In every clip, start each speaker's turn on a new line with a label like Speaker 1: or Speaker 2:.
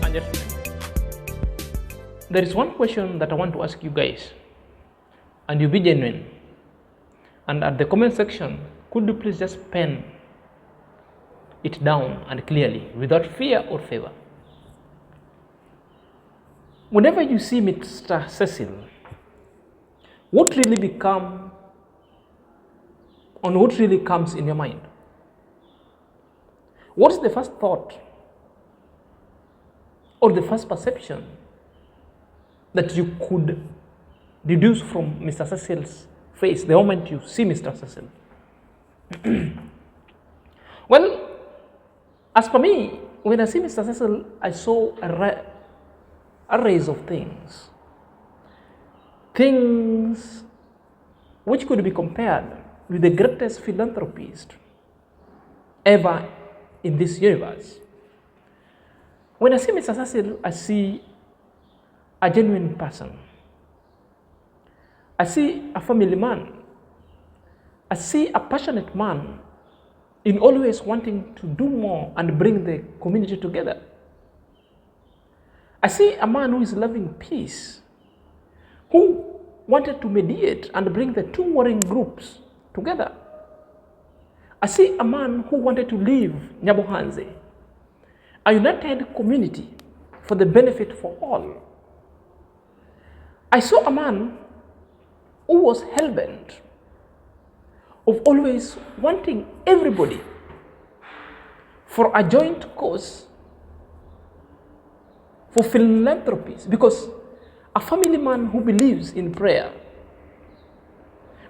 Speaker 1: and gentlemen, there is one question that I want to ask you guys, and you be genuine. And at the comment section, could you please just pen it down and clearly, without fear or favor? Whenever you see Mr. Cecil, what really comes in your mind? What is the first thought or the first perception that you could deduce from Mr. Cecil's face the moment you see Mr. Cecil? Well, as for me, when I see Mr. Cecil, I saw arrays of things which could be compared with the greatest philanthropist ever in this universe. When I see Mr. Cecil, I see a genuine person. I see a family man. I see a passionate man in always wanting to do more and bring the community together. I see a man who is loving peace, who wanted to mediate and bring the two warring groups together. I see a man who wanted to leave Nyabohanze, a united community for the benefit for all. I saw a man who was hell-bent of always wanting everybody for a joint cause, for philanthropies, because a family man who believes in prayer,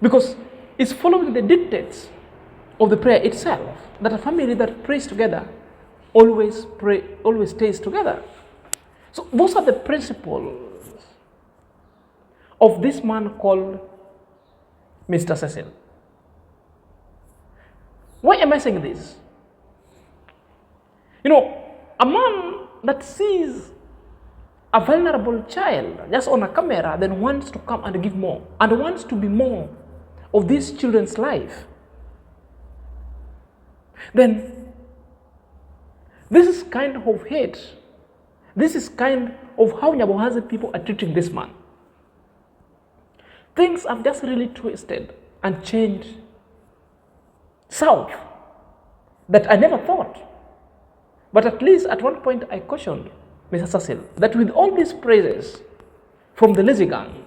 Speaker 1: because it's following the dictates of the prayer itself, that a family that prays together always stays together. So those are the principles of this man called Mr. Cecil. Why am I saying this? You know, a man that sees a vulnerable child just on a camera then wants to come and give more and wants to be more of these children's life, then this is kind of hate. This is kind of how Nyabohanze people are treating this man. Things have just really twisted and changed south that I never thought. But at least at one point I cautioned Mr. Cecil that with all these praises from the lazy gang,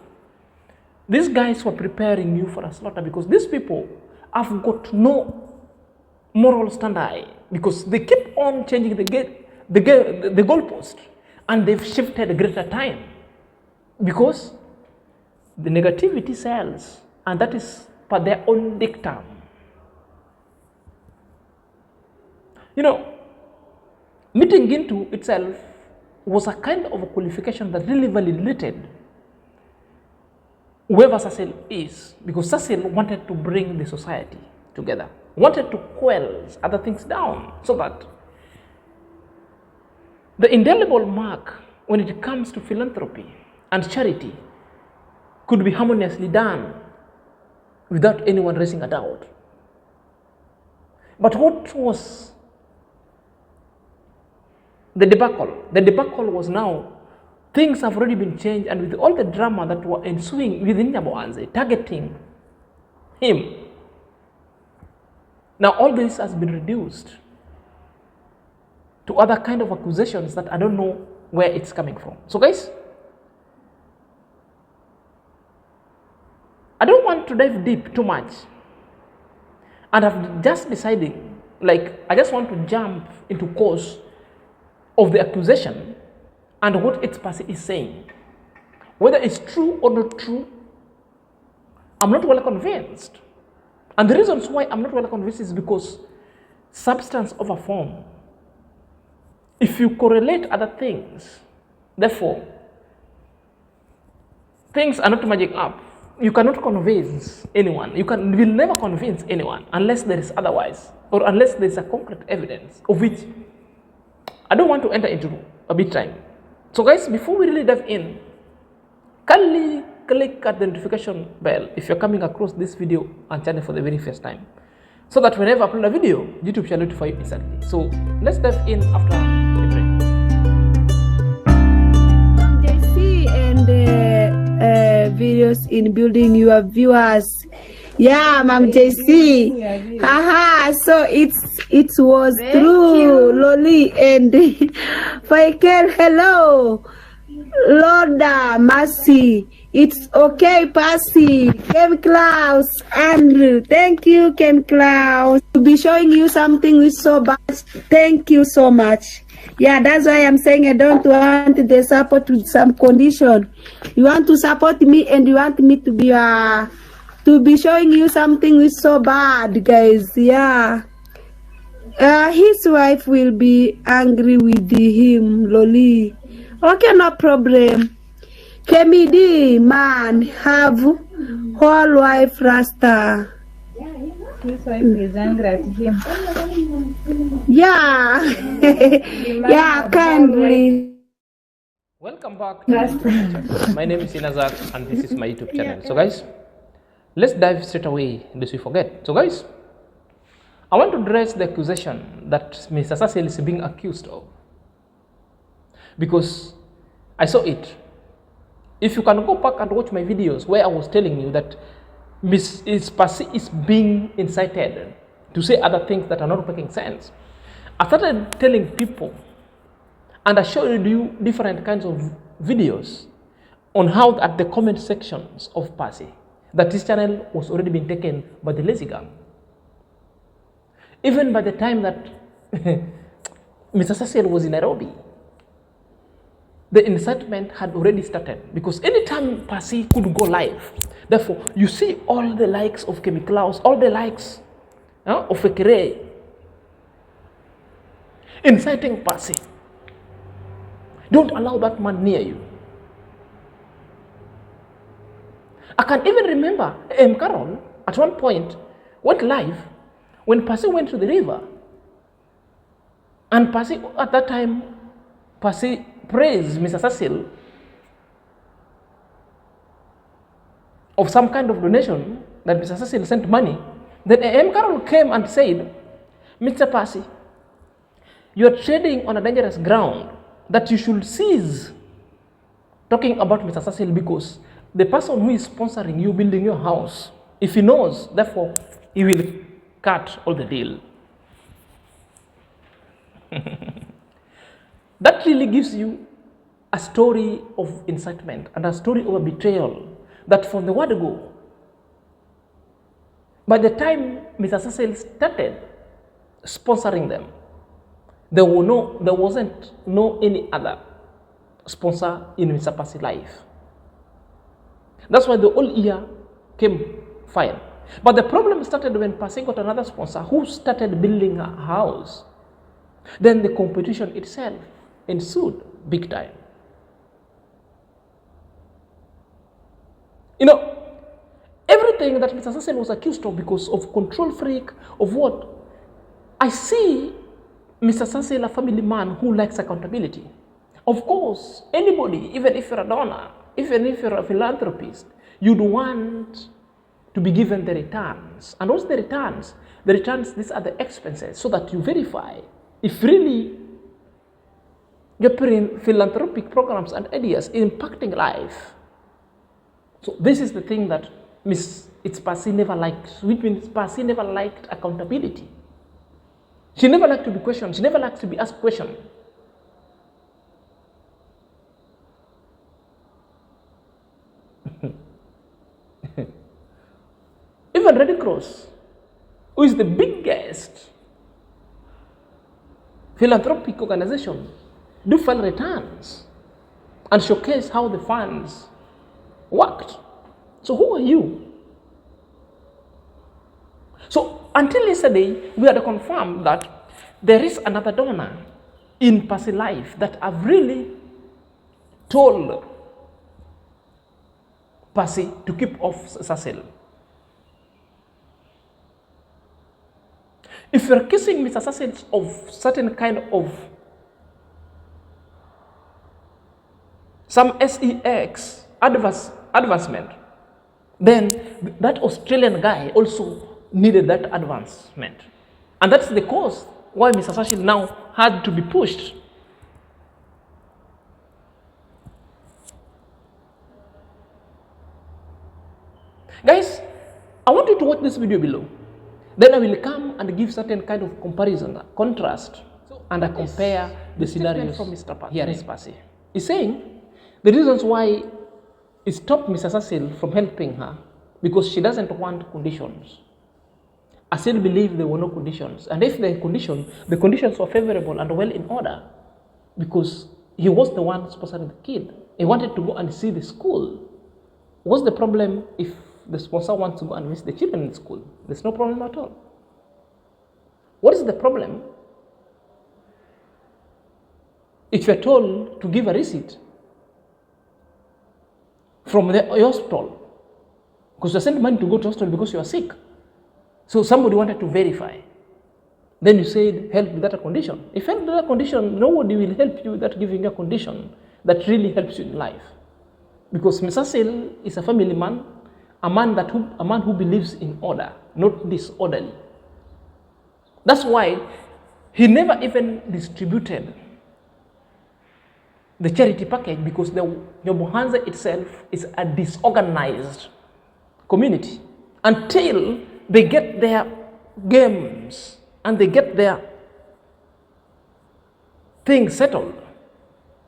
Speaker 1: these guys were preparing you for a slaughter, because these people have got no moral standard, because they keep on changing the goalpost, and they've shifted a greater time because the negativity sells, and that is per their own dictum. You know, meeting into itself was a kind of a qualification that really validated whoever Cecil is, because Cecil wanted to bring the society together, wanted to quell other things down, so that the indelible mark when it comes to philanthropy and charity could be harmoniously done without anyone raising a doubt. But what was the debacle? The debacle was now things have already been changed, and with all the drama that were ensuing within Nyabohanze, targeting him, now all this has been reduced to other kind of accusations that I don't know where it's coming from. So guys, I don't want to dive deep too much, and I'm just deciding, like, I just want to jump into course of the accusation and what its Passy is saying. Whether it's true or not true, I'm not well convinced. And the reasons why I'm not well convinced is because substance over form. If you correlate other things, therefore, things are not matching up. You cannot convince anyone. You will never convince anyone unless there is otherwise, or unless there is a concrete evidence, of which I don't want to enter into a bit time. So guys, before we really dive in, kindly click at the notification bell if you're coming across this video and channel for the very first time, so that whenever I upload a video, YouTube shall notify you instantly. So let's dive in after the break.
Speaker 2: and videos in building your viewers. Yeah, Mom JC. Haha, so it was true, Loli and Michael. Hello, Lorda, Mercy. It's okay, Passy. Ken Klaus, Andrew. Thank you, Ken Klaus. To be showing you something with so much. Thank you so much. Yeah, that's why I'm saying I don't want the support with some condition. You want to support me and you want me to be showing you something with so bad, guys. Yeah. His wife will be angry with him, Loli. Okay, no problem. Kemidi man have whole wife Rasta.
Speaker 3: His wife is angry at him.
Speaker 2: Yeah. Yeah, kindly.
Speaker 1: Welcome back to my YouTube channel. My name is Inazak and this is my YouTube channel. So guys, let's dive straight away lest we forget. So guys, I want to address the accusation that Mr. Cecil is being accused of, because I saw it. If you can go back and watch my videos where I was telling you that Passy is being incited to say other things that are not making sense, I started telling people and I showed you different kinds of videos on how at the comment sections of Passy that this channel was already being taken by the lazy gang. Even by the time that Mr. Cecil was in Nairobi, the incitement had already started, because anytime Passy could go live, therefore you see all the likes of Kemi Klaus, all the likes of Ekere inciting Passy. Don't allow that man near you. I can even remember Carol at one point went live when Passy went to the river, and Passy at that time, Passy praised Mr. Cecil of some kind of donation that Mr. Cecil sent money. Then Carol came and said, Mr. Passy, you are trading on a dangerous ground, that you should cease talking about Mr. Cecil, because the person who is sponsoring you building your house, if he knows, therefore he will cut all the deal. That really gives you a story of incitement and a story of a betrayal, that from the word go, by the time Mr. Cecil started sponsoring them, there wasn't any other sponsor in Mr. Passy's life. That's why the whole year came fine. But the problem started when Passy got another sponsor who started building a house. Then the competition itself ensued big time. You know, everything that Mr. Cecil was accused of because of control freak, of what? I see Mr. Cecil a family man who likes accountability. Of course, anybody, even if you're a donor, even if you're a philanthropist, you'd want to be given the returns. And what's the returns? The returns, these are the expenses, so that you verify if really you're putting philanthropic programs and ideas impacting life. So this is the thing that Passy never liked, which means Passy never liked accountability. She never liked to be questioned. She never liked to be asked questions. Even Red Cross, who is the biggest philanthropic organization, do file returns and showcase how the funds worked. So who are you? So until yesterday, we had confirmed that there is another donor in Passy life that have really told Passy to keep off Cecil. If you're accusing Mr. Cecil of certain kind of some SEX advancement, then that Australian guy also needed that advancement. And that's the cause why Mr. Cecil now had to be pushed. Guys, I want you to watch this video below. Then I will come and give certain kind of comparison, contrast, and I compare the scenarios from Mr. Passy. Here is Passy. He's saying the reasons why he stopped Mr. Cecil from helping her because she doesn't want conditions. I still believe there were no conditions. And if the conditions were favorable and well in order, because he was the one sponsoring the kid. He wanted to go and see the school. What's the problem if the sponsor wants to go and visit the children in school? There's no problem at all. What is the problem? If you're told to give a receipt from the hospital, because you sent money to go to hospital because you are sick, so somebody wanted to verify, then you said help without a condition. If help without a condition, nobody will help you without giving you a condition that really helps you in life. Because Mr. Cecil is a family man, a man who believes in order, not disorderly. That's why he never even distributed the charity package, because the Nyobohanza itself is a disorganized community until they get their games and they get their things settled.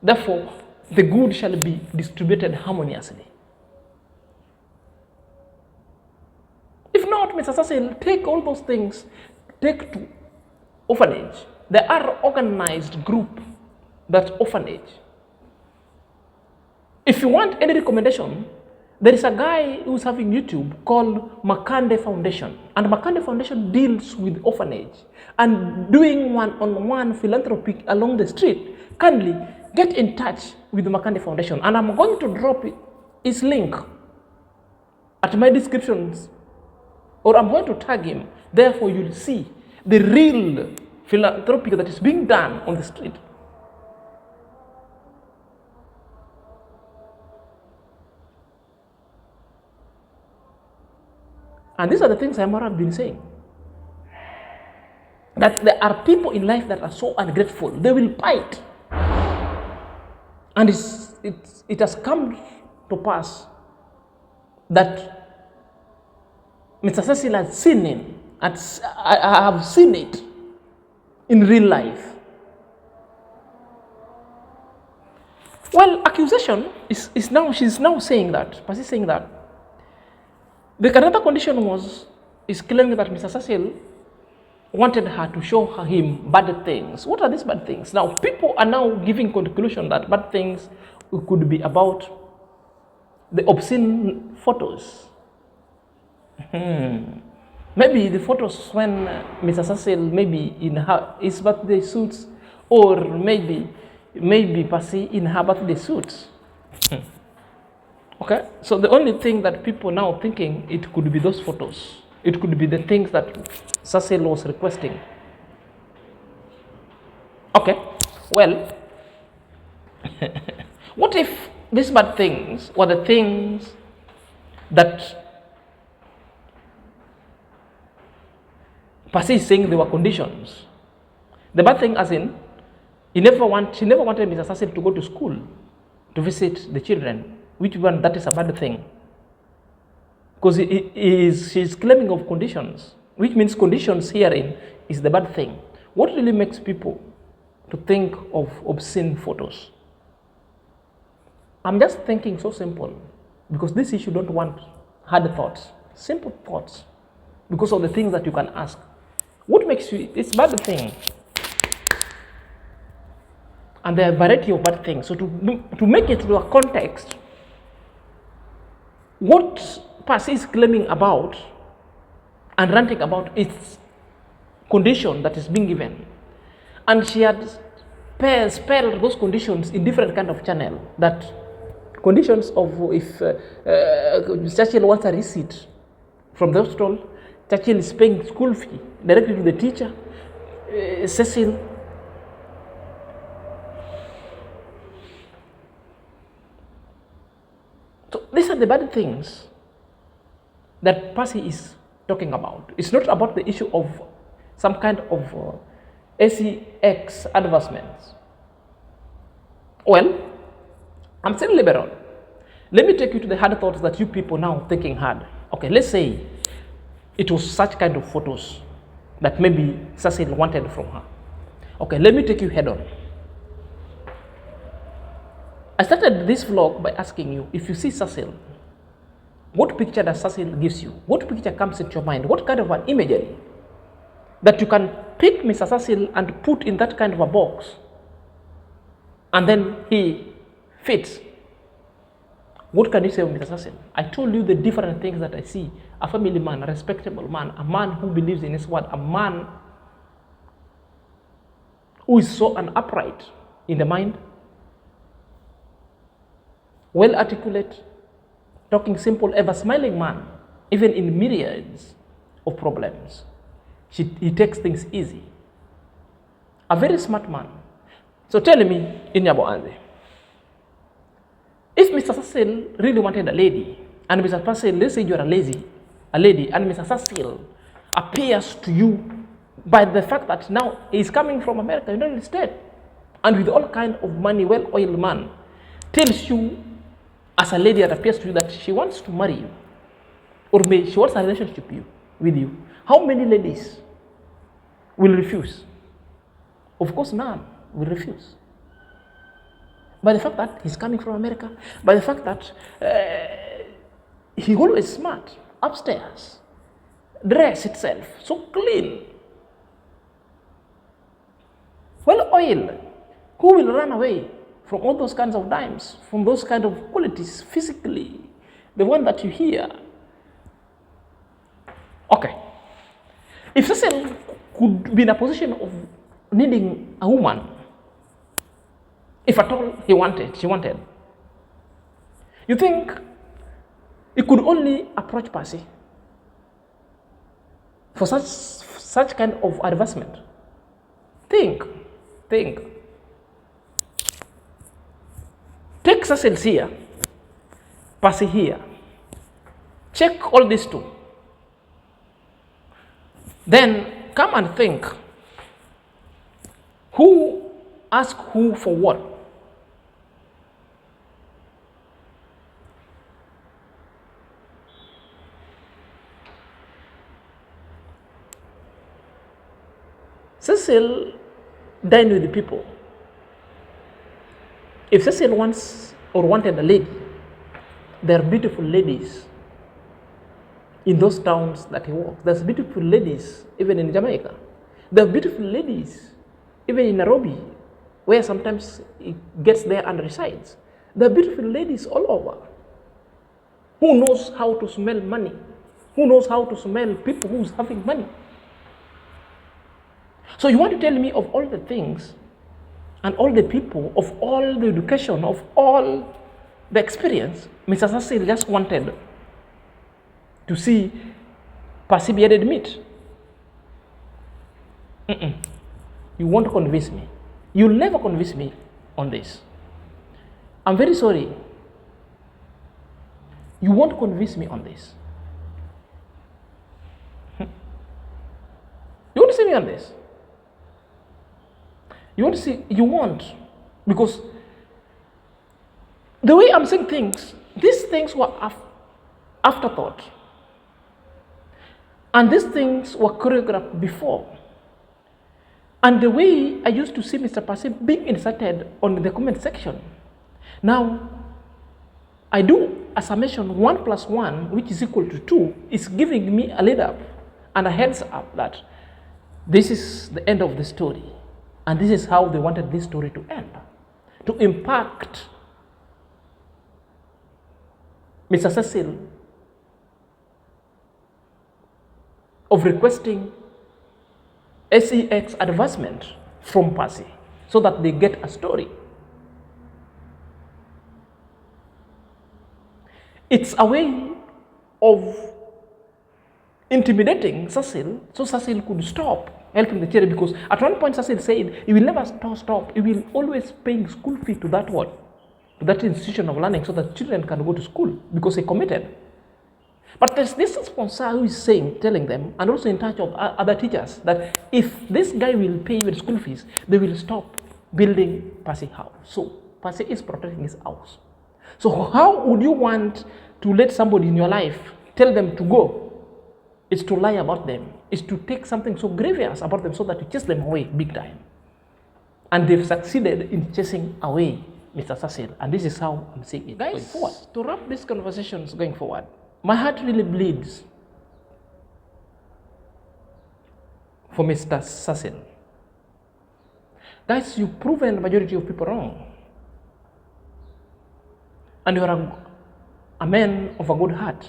Speaker 1: Therefore, the good shall be distributed harmoniously. If not, Mr. Cecil, take all those things, take to orphanage. There are organized group that orphanage. If you want any recommendation, there is a guy who's having YouTube called Makande Foundation. And Makande Foundation deals with orphanage and doing one-on-one philanthropy along the street. Kindly get in touch with the Makande Foundation. And I'm going to drop his link at my descriptions, or I'm going to tag him. Therefore, you'll see the real philanthropy that is being done on the street. And these are the things IAM-MARWA have been saying. That there are people in life that are so ungrateful, they will bite. And it has come to pass that Mr. Cecil has seen it. I have seen it in real life. Well, accusation she's now saying that, Passy is saying that the another condition is claiming that Mr. Cecil wanted her to show him bad things. What are these bad things? Now, people are now giving conclusion that bad things could be about the obscene photos. Maybe the photos when Mr. Cecil maybe in his birthday suits, or maybe Passy in her birthday suits. Okay, so the only thing that people now thinking, it could be those photos. It could be the things that Cecil was requesting. Okay, well, what if these bad things were the things that Passy is saying they were conditions? The bad thing as in, she never wanted Mr. Cecil to go to school to visit the children. Which one? That is a bad thing. Because she's claiming of conditions, which means conditions herein is the bad thing. What really makes people to think of obscene photos? I'm just thinking so simple, because this issue don't want hard thoughts, simple thoughts, because of the things that you can ask. What makes you, it's bad thing. And there are a variety of bad things. So to make it to a context, what Passy is claiming about and ranting about is condition that is being given. And she had spelled those conditions in different kind of channel. That conditions of if Cecil wants a receipt from the hospital, Cecil is paying school fee directly to the teacher, Cecil. So these are the bad things that Passy is talking about. It's not about the issue of some kind of SEX advancements. Well, I'm still liberal. Let me take you to the hard thoughts that you people now thinking hard. Okay, let's say it was such kind of photos that maybe Cecil wanted from her. Okay, let me take you head on. I started this vlog by asking you, if you see Cecil, what picture does Cecil gives you? What picture comes into your mind? What kind of an imagery that you can pick Mr. Cecil and put in that kind of a box, and then he fits? What can you say of Mr. Cecil? I told you the different things that I see. A family man, a respectable man, a man who believes in his word, a man who is so upright in the mind, well articulate, talking simple, ever smiling man, even in myriads of problems. He takes things easy. A very smart man. So tell me, Inyabo Anze, if Mr. Cecil really wanted a lady, and Mr. Passy, let's say you're a lady, and Mr. Cecil appears to you by the fact that now he's coming from America, United States, and with all kind of money, well-oiled man, tells you as a lady that appears to you that she wants to marry you, or she wants a relationship with you, how many ladies will refuse? Of course, none will refuse. By the fact that he's coming from America, by the fact that he always smart, upstairs, dress itself, so clean, well oiled. Who will run away from all those kinds of dimes, from those kind of qualities physically, the one that you hear? Okay. If Cecil could be in a position of needing a woman, if at all she wanted, you think he could only approach Passy for such kind of advancement? Think. Take Cecil here, Passy here. Check all these two. Then come and think, who asked who for what? Cecil dined with the people. If Cecil wants or wanted a lady, there are beautiful ladies in those towns that he walks. There's beautiful ladies even in Jamaica. There are beautiful ladies even in Nairobi, where sometimes he gets there and resides. There are beautiful ladies all over. Who knows how to smell money? Who knows how to smell people who's having money? So you want to tell me of all the things and all the people, of all the education, of all the experience, Mr. Cecil just wanted to see Passy bearded meat? You won't convince me. You'll never convince me on this. I'm very sorry. You won't convince me on this. You want to see me on this? You want to see? You won't. Because the way I'm saying things, these things were afterthought. And these things were choreographed before. And the way I used to see Mr. Passy being inserted on the comment section, now I do a summation 1 + 1, which is equal to 2, is giving me a lead up and a heads up that this is the end of the story. And this is how they wanted this story to end. To impact Mr. Cecil of requesting SEX advancement from Passy so that they get a story. It's a way of intimidating Cecil so Cecil could stop helping the children, because at one point Cecil said he will never stop, he will always paying school fee to that one, to that institution of learning so that children can go to school, because he committed. But there's this sponsor who is telling them, and also in touch of other teachers, that if this guy will pay even school fees, they will stop building Passy house. So Passy is protecting his house. So how would you want to let somebody in your life tell them to go is to lie about them, is to take something so grievous about them so that you chase them away big time. And they've succeeded in chasing away Mr. Cecil, and this is how I'm seeing it going forward. To wrap these conversations going forward, my heart really bleeds for Mr. Cecil. Guys, you've proven the majority of people wrong. And you're a man of a good heart.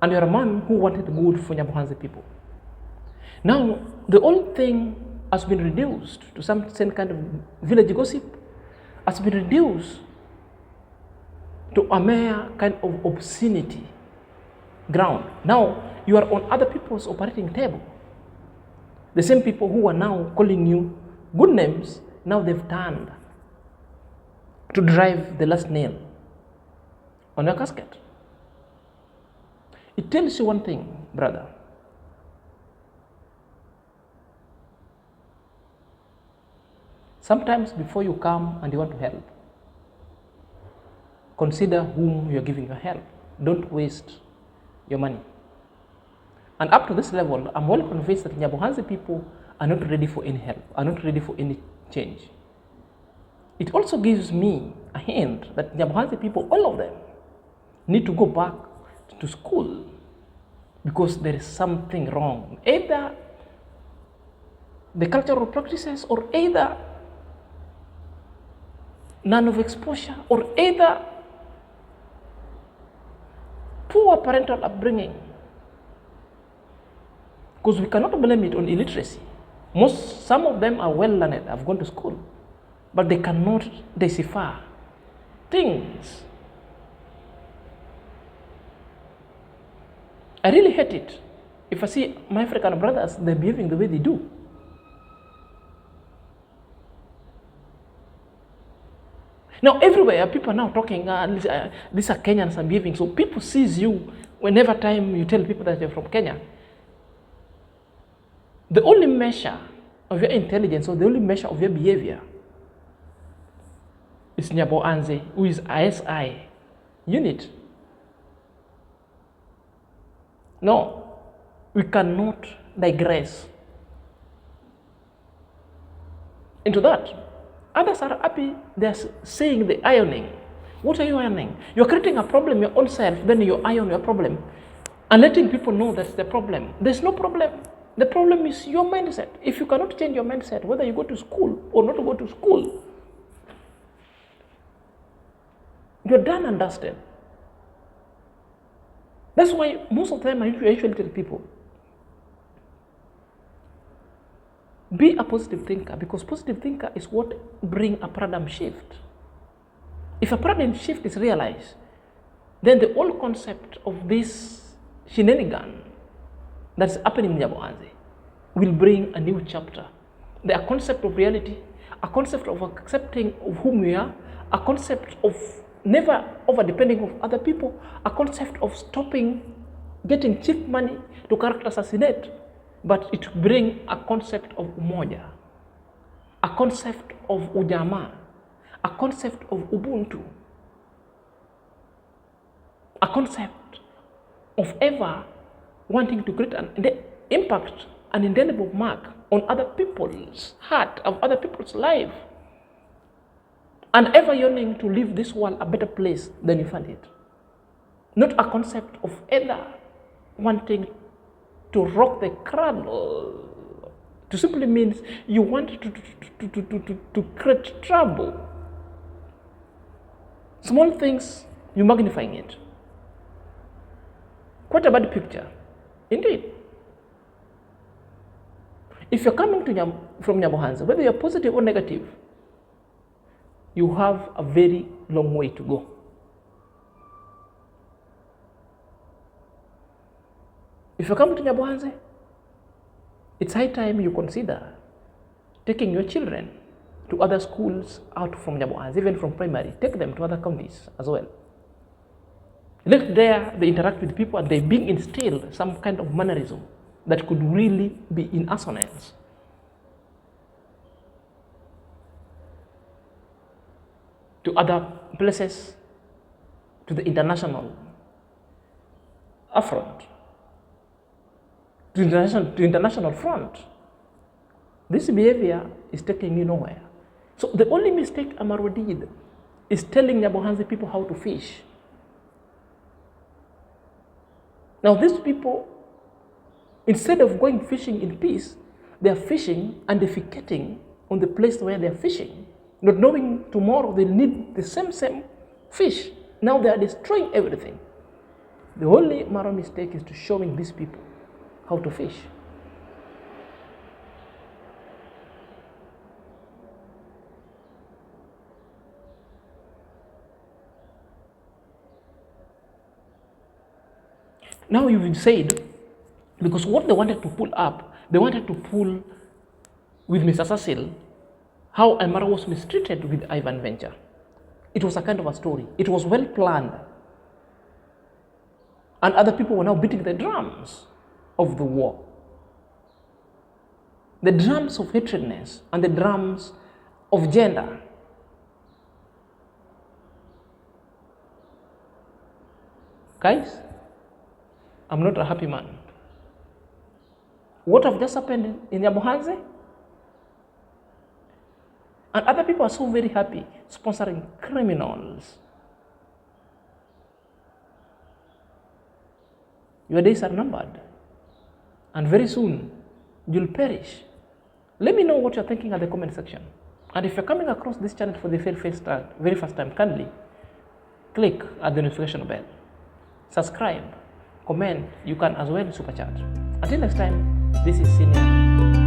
Speaker 1: And you're a man who wanted good for Nyabohanse people. Now, the whole thing has been reduced to some kind of village gossip, has been reduced to a mere kind of obscenity ground. Now, you are on other people's operating table. The same people who are now calling you good names, now they've turned to drive the last nail on your casket. It tells you one thing, brother. Sometimes before you come and you want to help, consider whom you're giving your help. Don't waste your money. And up to this level, I'm well convinced that Nyabohanse people are not ready for any help, are not ready for any change. It also gives me a hint that Nyabohanse people, all of them, need to go back to school because there is something wrong. Either the cultural practices, or either none of exposure, or either poor parental upbringing. Because we cannot blame it on illiteracy. Some of them are well learned, have gone to school, but they cannot decipher things. I really hate it if I see my African brothers, they're behaving the way they do. Now everywhere, people are now talking, these are Kenyans are behaving. So people sees you whenever time you tell people that you're from Kenya. The only measure of your intelligence, or the only measure of your behavior, is Nyabohanse, who is ISI unit. No, we cannot digress into that. Others are happy, they're saying the ironing. What are you ironing? You're creating a problem your own self, then you iron your problem and letting people know that's the problem. There's no problem. The problem is your mindset. If you cannot change your mindset, whether you go to school or not go to school, you're done and dusted. That's why most of the time I usually tell people, be a positive thinker, because positive thinker is what brings a paradigm shift. If a paradigm shift is realized, then the whole concept of this shenanigan that's happening in Nyabohanse will bring a new chapter. The concept of reality, a concept of accepting of whom we are, a concept of never over-depending on other people, a concept of stopping getting cheap money to character assassinate, but it brings a concept of umoja, a concept of ujamaa, a concept of ubuntu, a concept of ever wanting to create an impact, an indelible mark on other people's heart, of other people's life, and ever yearning to leave this world a better place than you found it. Not a concept of either wanting to rock the cradle. To simply means you want to create trouble. Small things, you're magnifying it. Quite a bad picture. Indeed. If you're coming to from Nyabohanse, whether you're positive or negative, you have a very long way to go. If you come to Nyabohanse, it's high time you consider taking your children to other schools out from Nyabohanse, even from primary. Take them to other counties as well. Let there they interact with people and they being instilled some kind of mannerism that could really be in assonance to other places, to the international affront, to international front. This behavior is taking you nowhere. So the only mistake MARWA did is telling Nyabohansi people how to fish. Now these people, instead of going fishing in peace, they are fishing and defecating on the place where they are fishing, not knowing tomorrow they'll need the same fish. Now they are destroying everything. The only MARWA mistake is to showing these people how to fish. Now you've said, because what they wanted to pull up, they wanted to pull with Mr. Cecil how MARWA was mistreated with Ivan Venture. It was a kind of a story. It was well planned. And other people were now beating the drums of the war. The drums of hatredness and the drums of gender. Guys, I'm not a happy man. What have just happened in Nyabohansi? And other people are so very happy sponsoring criminals. Your days are numbered. And very soon, you'll perish. Let me know what you're thinking at the comment section. And if you're coming across this channel for the very first time, kindly click at the notification bell. Subscribe, comment, you can as well super chat. Until next time, this is Senior.